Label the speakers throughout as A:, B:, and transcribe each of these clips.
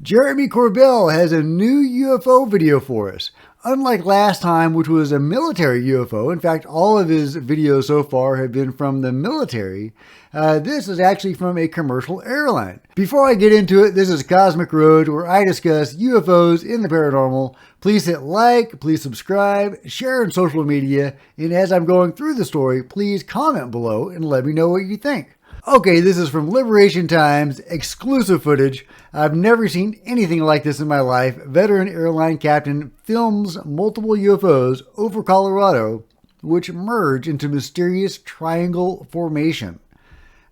A: Jeremy Corbell has a new UFO video for us. Unlike last time, which was a military UFO, in fact, all of his videos so far have been from the military, this is actually from a commercial airline. Before I get into it, this is Cosmic Road, where I discuss UFOs in the paranormal. Please hit like, please subscribe, share on social media, and as I'm going through the story, please comment below and let me know what you think. Okay, this is from Liberation Times, exclusive footage. I've never seen anything like this in my life. Veteran airline captain films multiple UFOs over Colorado, which merge into mysterious triangle formation.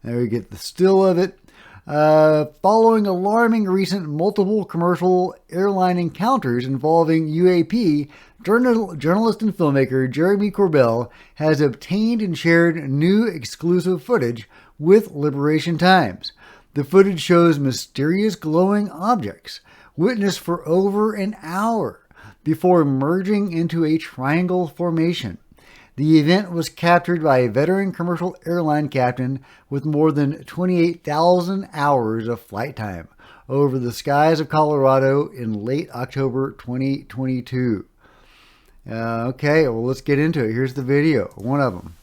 A: There we get the still of it. Following alarming recent multiple commercial airline encounters involving U.A.P., journalist and filmmaker Jeremy Corbell has obtained and shared new exclusive footage with Liberation Times. The footage shows mysterious glowing objects witnessed for over an hour before merging into a triangle formation. The event was captured by a veteran commercial airline captain with more than 28,000 hours of flight time over the skies of Colorado in late October 2022. Okay, well, let's get into it. Here's the video, one of them.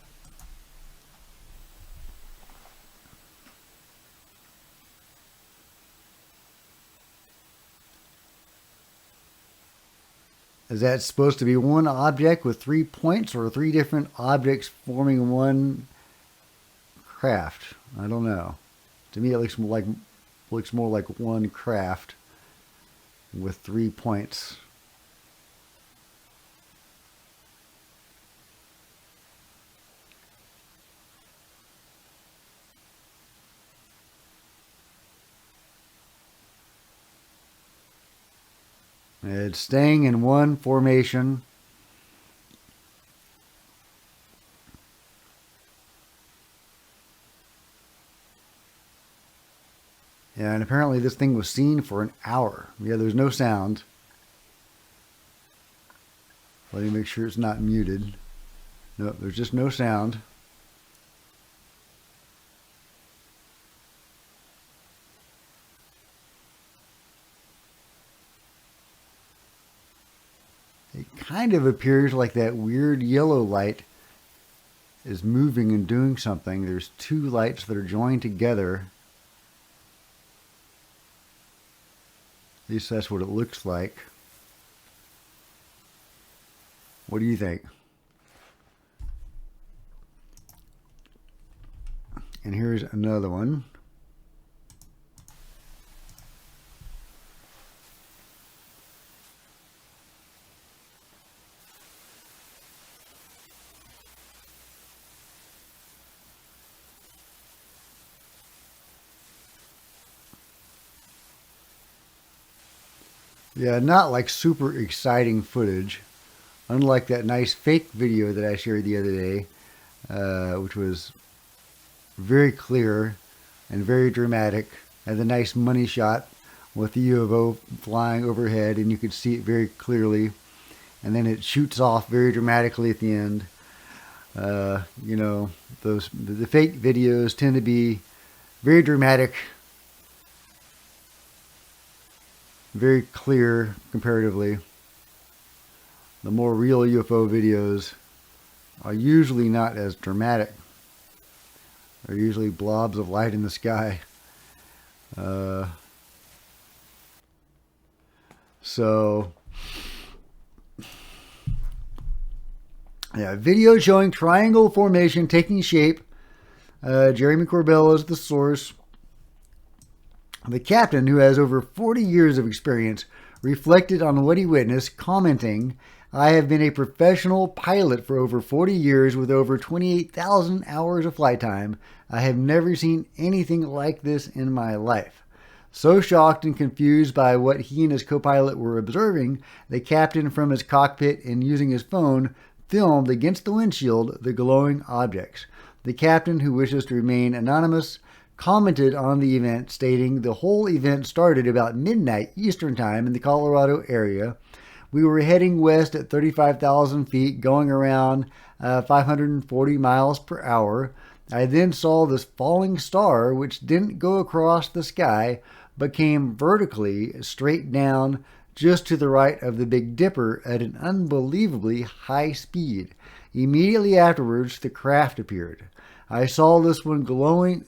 A: Is that supposed to be one object with 3 points or 3 different objects forming one craft? I don't know. To me, it looks more like one craft with 3 points. It's staying in one formation. Yeah, and apparently this thing was seen for an hour. Yeah, there's no sound. Let me make sure it's not muted. No, there's just no sound. It kind of appears like that weird yellow light is moving and doing something. There's 2 lights that are joined together. At least that's what it looks like. What do you think? And here's another one. Yeah, not like super exciting footage, unlike that nice fake video that I shared the other day, which was very clear and very dramatic. Had a nice money shot with the U.F.O. flying overhead, and you could see it very clearly. And then it shoots off very dramatically at the end. You know, the fake videos tend to be very dramatic, very clear comparatively. The more real UFO videos are usually not as dramatic. They're usually blobs of light in the sky. Yeah, video showing triangle formation taking shape. Jeremy Corbell is the source. The captain, who has over 40 years of experience, reflected on what he witnessed, commenting, "I have been a professional pilot for over 40 years with over 28,000 hours of flight time. I have never seen anything like this in my life." So shocked and confused by what he and his co-pilot were observing, the captain from his cockpit and using his phone filmed against the windshield the glowing objects. The captain, who wishes to remain anonymous, commented on the event, stating, "The whole event started about midnight Eastern Time in the Colorado area. We were heading west at 35,000 feet, going around 540 miles per hour. I then saw this falling star, which didn't go across the sky, but came vertically straight down just to the right of the Big Dipper at an unbelievably high speed. Immediately afterwards, the craft appeared. I saw this one glowing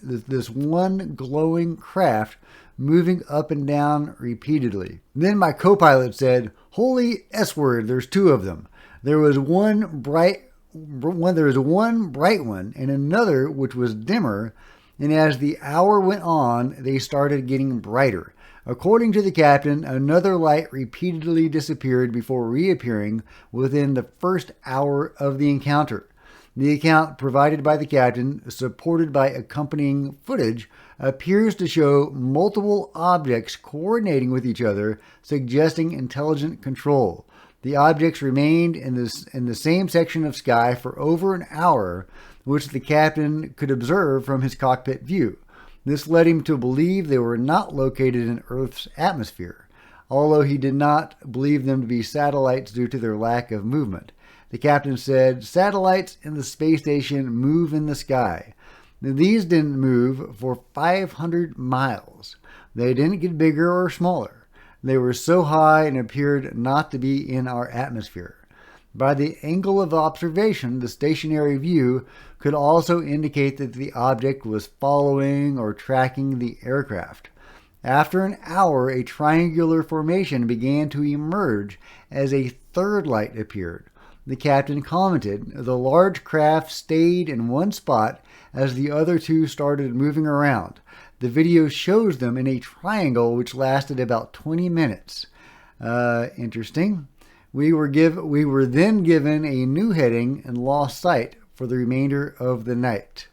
A: craft moving up and down repeatedly. Then my co-pilot said, "Holy S-word, there's two of them. There was one bright one and another which was dimmer, and as the hour went on, they started getting brighter. According to the captain, another light repeatedly disappeared before reappearing within the first hour of the encounter. The account provided by the captain, supported by accompanying footage, appears to show multiple objects coordinating with each other, suggesting intelligent control. The objects remained in the same section of sky for over an hour, which the captain could observe from his cockpit view. This led him to believe they were not located in Earth's atmosphere, although he did not believe them to be satellites due to their lack of movement. The captain said, "Satellites in the space station move in the sky. These didn't move for 500 miles. They didn't get bigger or smaller. They were so high and appeared not to be in our atmosphere." By the angle of observation, the stationary view could also indicate that the object was following or tracking the aircraft. After an hour, a triangular formation began to emerge as a third light appeared. The captain commented, "The large craft stayed in one spot as the other two started moving around. The video shows them in a triangle which lasted about 20 minutes. Interesting. We were then given a new heading and lost sight for the remainder of the night."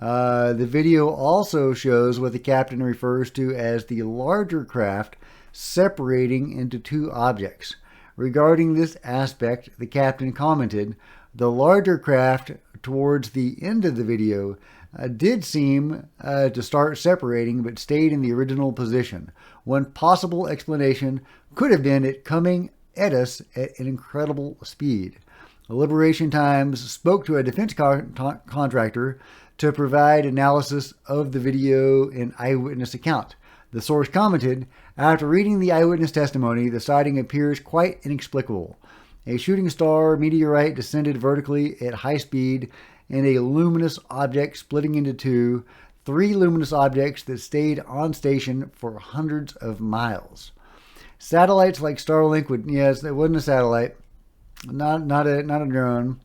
A: The video also shows what the captain refers to as the larger craft separating into two objects. Regarding this aspect, the captain commented, "The larger craft towards the end of the video did seem to start separating but stayed in the original position. One possible explanation could have been it coming at us at an incredible speed." Liberation Times spoke to a defense contractor to provide analysis of the video and eyewitness account. The source commented, "After reading the eyewitness testimony, the sighting appears quite inexplicable. A shooting star meteorite descended vertically at high speed and a luminous object splitting into two, three luminous objects that stayed on station for hundreds of miles." Satellites like Starlink would, yes, it wasn't a satellite, not a drone.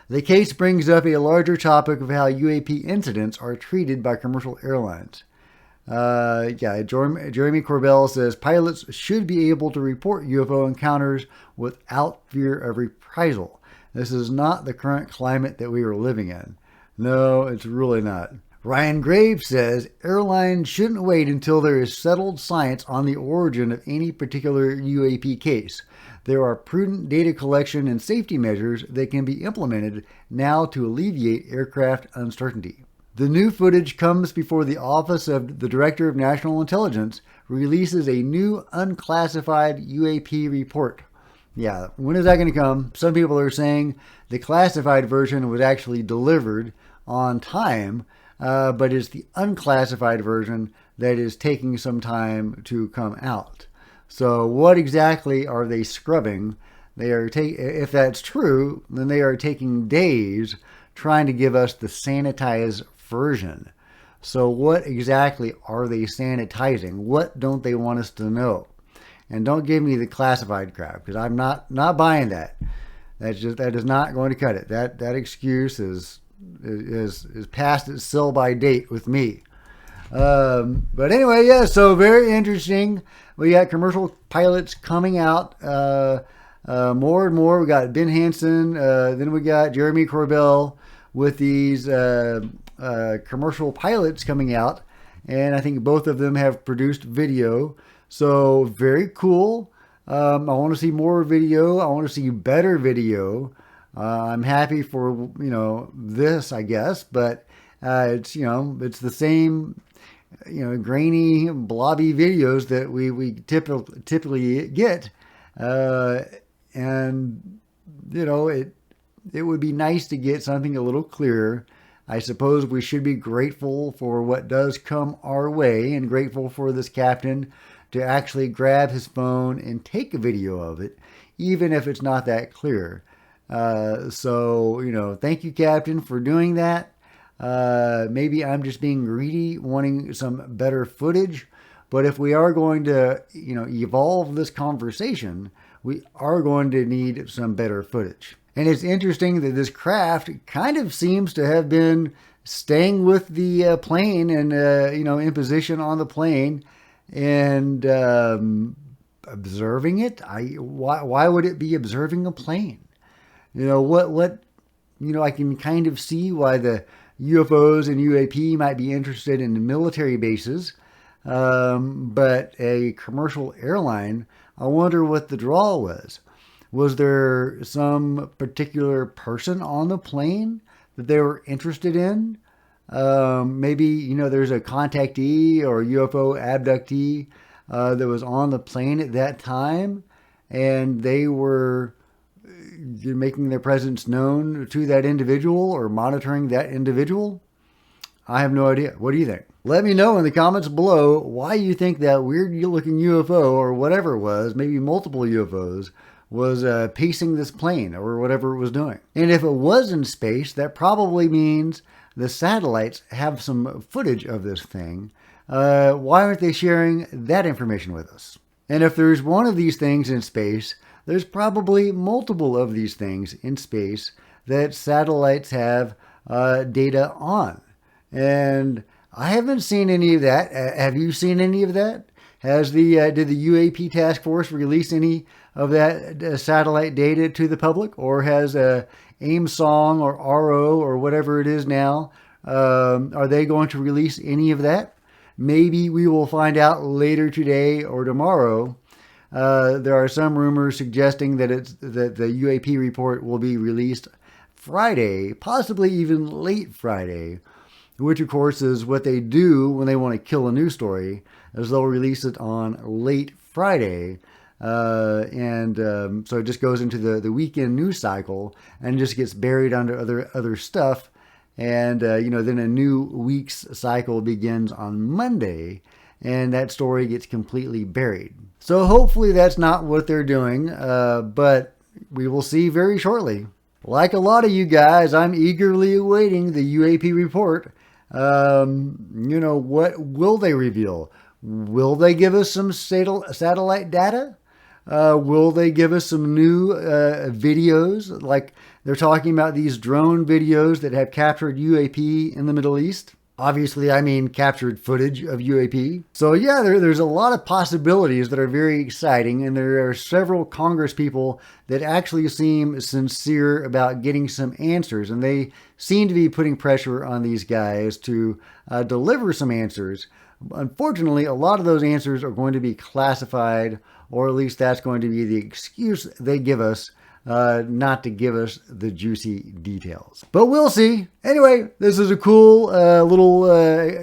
A: The case brings up a larger topic of how UAP incidents are treated by commercial airlines. Jeremy Corbell says pilots should be able to report UFO encounters without fear of reprisal. This is not the current climate that we are living in. No, it's really not. Ryan Graves says airlines shouldn't wait until there is settled science on the origin of any particular UAP case. There are prudent data collection and safety measures that can be implemented now to alleviate aircraft uncertainty. The new footage comes before the Office of the Director of National Intelligence releases a new unclassified UAP report. Yeah, when is that going to come? Some people are saying the classified version was actually delivered on time, but it's the unclassified version that is taking some time to come out. So what exactly are they scrubbing? If that's true, then they are taking days trying to give us the sanitized version. So what exactly are they sanitizing? What don't they want us to know? And don't give me the classified crap, because I'm not buying that. That is not going to cut it. That excuse is past its sell by date with me. But anyway, yeah. So very interesting. We got commercial pilots coming out more and more. We got Ben Hansen. Then we got Jeremy Corbell with these commercial pilots coming out, and I think both of them have produced video. So very cool. I want to see more video. I want to see better video. I'm happy for this, I guess, but it's the same grainy, blobby videos that we typically get, and it would be nice to get something a little clearer. I suppose we should be grateful for what does come our way and grateful for this captain to actually grab his phone and take a video of it, even if it's not that clear. So, thank you, Captain, for doing that. Maybe I'm just being greedy, wanting some better footage. But if we are going to, evolve this conversation, we are going to need some better footage. And it's interesting that this craft kind of seems to have been staying with the plane and, in position on the plane and observing it. Why would it be observing a plane? I can kind of see why the UFOs and U.A.P might be interested in military bases, but a commercial airline, I wonder what the draw was. Was there some particular person on the plane that they were interested in? Maybe, there's a contactee or UFO abductee that was on the plane at that time, and they were making their presence known to that individual or monitoring that individual? I have no idea. What do you think? Let me know in the comments below why you think that weird looking UFO or whatever it was, maybe multiple UFOs, was pacing this plane or whatever it was doing. And if it was in space, that probably means the satellites have some footage of this thing. Why aren't they sharing that information with us? And if there's one of these things in space, there's probably multiple of these things in space that satellites have data on. And I haven't seen any of that. Have you seen any of that? Did the U.A.P. task force release any of that satellite data to the public? Or has AIM-SONG or RO or whatever it is now, are they going to release any of that? Maybe we will find out later today or tomorrow. There are some rumors suggesting that the U.A.P. report will be released Friday, possibly even late Friday, which of course is what they do when they want to kill a news story, is they'll release it on late Friday. So it just goes into the weekend news cycle and just gets buried under other stuff. And, then a new week's cycle begins on Monday, and that story gets completely buried. So hopefully that's not what they're doing, but we will see very shortly. Like a lot of you guys, I'm eagerly awaiting the U.A.P. report. What will they reveal? Will they give us some satellite data? Will they give us some new videos? Like they're talking about these drone videos that have captured U.A.P. in the Middle East. Obviously, I mean captured footage of U.A.P. So yeah, there's a lot of possibilities that are very exciting, and there are several Congress people that actually seem sincere about getting some answers, and they seem to be putting pressure on these guys to deliver some answers. Unfortunately, a lot of those answers are going to be classified, or at least that's going to be the excuse they give us not to give us the juicy details. But we'll see. Anyway, this is a cool little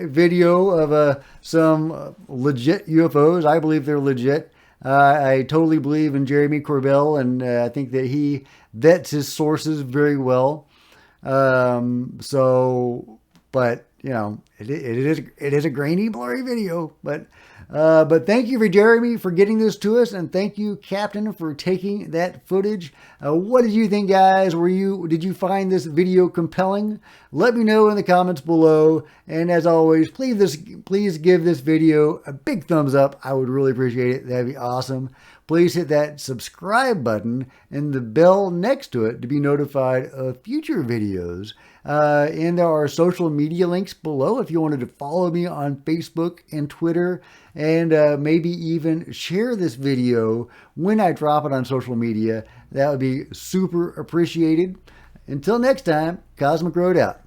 A: video of some legit UFOs. I believe they're legit. I totally believe in Jeremy Corbell, and I think that he vets his sources very well. But it is a grainy, blurry video. But thank you for Jeremy for getting this to us, and thank you, Captain, for taking that footage. What did you think, guys? Did you find this video compelling? Let me know in the comments below. And as always, please give this video a big thumbs up. I would really appreciate it. That'd be awesome. Please hit that subscribe button and the bell next to it to be notified of future videos. And there are social media links below if you wanted to follow me on Facebook and Twitter, and maybe even share this video when I drop it on social media. That would be super appreciated. Until next time, Cosmic Road out.